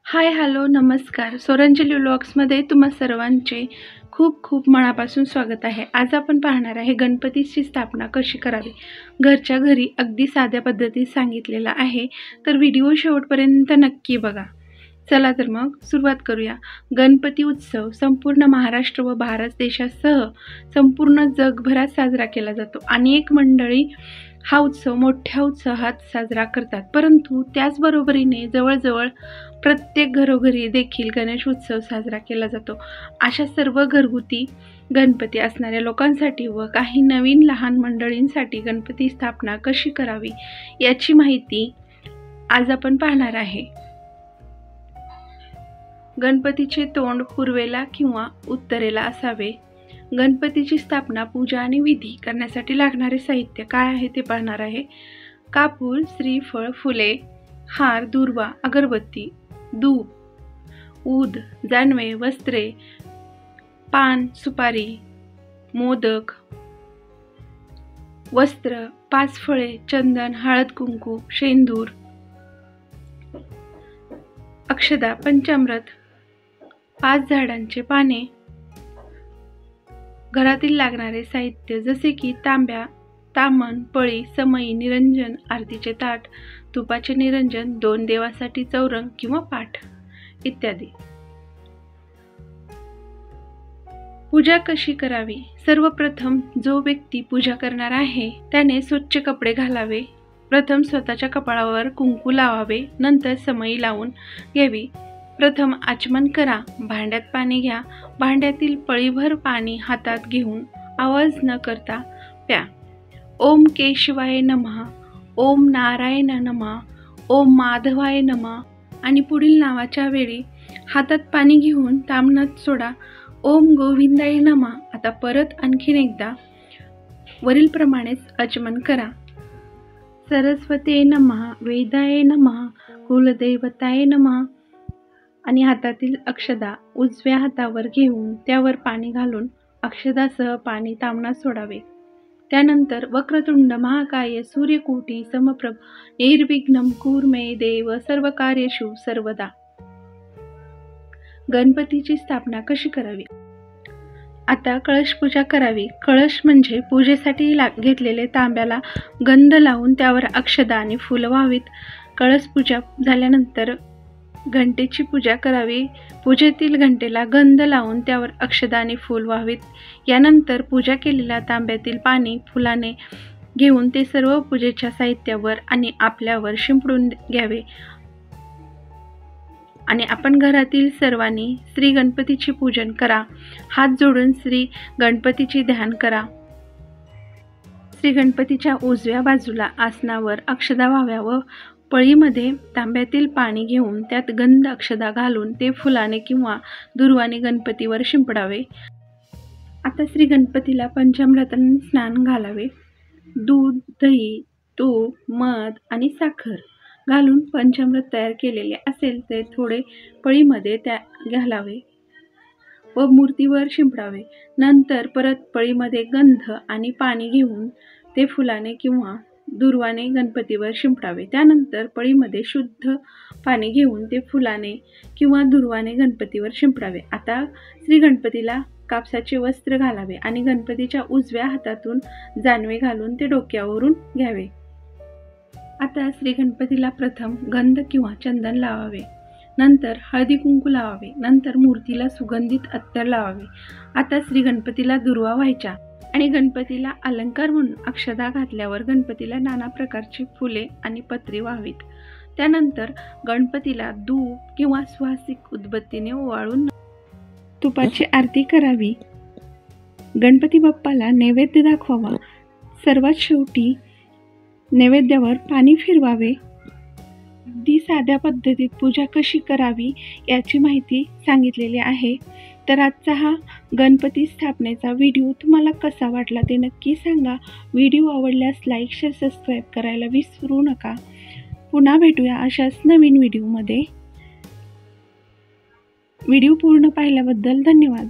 हाय, hello, नमस्कार. स्वरांजली व्लॉग्समध्ये तुम्हा सर्वांचे खूप खूप मनापासून स्वागत आहे. आज आपण पाहणार आहे गणपतीची स्थापना कशी करावी. घरच्या घरी अगदी साध्या पद्धतीत सांगितलेला आहे, तर व्हिडिओ शेवटपर्यंत नक्की बघा. चला तर मग सुरुवात करूया. गणपती उत्सव संपूर्ण महाराष्ट्र व भारत देशासह संपूर्ण जगभरात साजरा केला जातो. अनेक मंडळी हा उत्सव मोठ्या उत्साहात साजरा करतात, परंतु त्याचबरोबरीने जवळजवळ प्रत्येक घरोघरी देखील गणेश उत्सव साजरा केला जातो. अशा सर्व घरगुती गणपती असणाऱ्या लोकांसाठी व काही नवीन लहान मंडळींसाठी गणपती स्थापना कशी करावी याची माहिती आज आपण पाहणार आहे. गणपतीचे तोंड पूर्वेला किंवा उत्तरेला असावे. गणपतीची स्थापना, पूजा आणि विधी करण्यासाठी लागणारे साहित्य काय आहे ते पाहणार आहे. कापूर, श्रीफळ, फुले, हार, दुर्वा, अगरबत्ती, धूप, ऊद, जानवे, वस्त्रे, पान, सुपारी, मोदक, वस्त्र, 5 फळे, चंदन, हळद, कुंकू, शेंदूर, अक्षदा, पंचामृत, 5 झाडांचे पाने. घरातील लागणारे साहित्य जसे की तांब्या, तामण, पळी, समई, निरंजन, आरतीचे ताट, तुपाचे निरंजन, 2 देवासाठी चौरंग किंवा पाट इत्यादी. पूजा कशी करावी. सर्वप्रथम जो व्यक्ती पूजा करणार आहे त्याने स्वच्छ कपडे घालावे. प्रथम स्वतःच्या कपाळावर कुंकू लावावे, नंतर समई लावून घ्यावी. प्रथम आचमन करा. भांड्यात पाणी घ्या. भांड्यातील पळीभर पाणी हातात घेऊन आवाज न करता प्या. ओम केशवाय नमः, ओम नारायण नमः, ओम माधवाय नमः आणि पुढील नावाच्या वेळी हातात पाणी घेऊन ताम्हणात सोडा. ओम गोविंदाय नमः. आता परत आणखीन एकदा वरीलप्रमाणेच आचमन करा. सरस्वते नमः, वेदाय नमः, कुलदेवताय नमः आणि हातातील अक्षदा उजव्या हातावर घेऊन त्यावर पाणी घालून अक्षदासह पाणी ताम्हणात सोडावे. त्यानंतर वक्रतुंड महाकाय सूर्यकोटी समप्रभ निर्विघ्नं कुरु मे देव सर्वकार्येषु सर्वदा. गणपतीची स्थापना कशी करावी. आता कळश पूजा करावी. कळश म्हणजे पूजेसाठी घेतलेले तांब्याला गंध लावून त्यावर अक्षदा आणि फुलं व्हावीत. कळश पूजा झाल्यानंतर घंटेची पूजा करावी. पूजेतील घंटेला गंध लावून त्यावर अक्षदा आणि फूल व्हावीत. यानंतर पूजा केलेल्या तांब्यातील पाणी फुलाने घेऊन ते सर्व पूजेच्या साहित्यावर आणि आपल्यावर शिंपडून घ्यावे आणि आपण घरातील सर्वांनी श्री गणपतीचे पूजन करा. हात जोडून श्री गणपतीचे ध्यान करा. श्री गणपतीच्या उजव्या बाजूला आसनावर अक्षदा व्हाव्या व पळीमध्ये तांब्यातील पाणी घेऊन त्यात गंध अक्षदा घालून ते फुलाने किंवा दुर्वाने गणपतीवर शिंपडावे. आता श्री गणपतीला पंचामृताने स्नान घालावे. दूध, दही, तूप, मध आणि साखर घालून पंचामृत तयार केलेले असेल ते थोडे पळीमध्ये त्या घालावे व मूर्तीवर शिंपडावे. नंतर परत पळीमध्ये गंध आणि पाणी घेऊन ते फुलाने किंवा दुर्वाने गणपतीवर शिंपडावे. त्यानंतर पळीमध्ये शुद्ध पाणी घेऊन ते फुलाने किंवा दुर्वाने गणपतीवर शिंपडावे. आता श्री गणपतीला कापसाचे वस्त्र घालावे आणि गणपतीच्या उजव्या हातातून जानवे घालून ते डोक्यावरून घ्यावे. आता श्री गणपतीला प्रथम गंध किंवा चंदन लावावे. नंतर हळदी कुंकू लावावे. नंतर मूर्तीला सुगंधित अत्तर लावावे. आता श्री गणपतीला दुर्वा व्हायच्या आणि गणपतीला अलंकार म्हणून अक्षदा घातल्यावर गणपतीला नाना प्रकारची फुले आणि पत्री व्हावीत. त्यानंतर गणपतीला धूप किंवा सुवासिक उदबत्तीने ओवाळून तुपाची आरती करावी. गणपती बाप्पाला नैवेद्य दाखवावा. सर्वात शेवटी नैवेद्यावर पाणी फिरवावे. अगदी साध्या पद्धतीत पूजा कशी करावी याची माहिती सांगितलेली आहे. तर आजचा हा गणपती स्थापनेचा व्हिडिओ तुम्हाला कसा वाटला ते नक्की सांगा. व्हिडिओ आवडल्यास लाईक, शेअर, सबस्क्राईब करायला विसरू नका. पुन्हा भेटूया अशाच नवीन व्हिडिओमध्ये. व्हिडिओ पूर्ण पाहिल्याबद्दल धन्यवाद.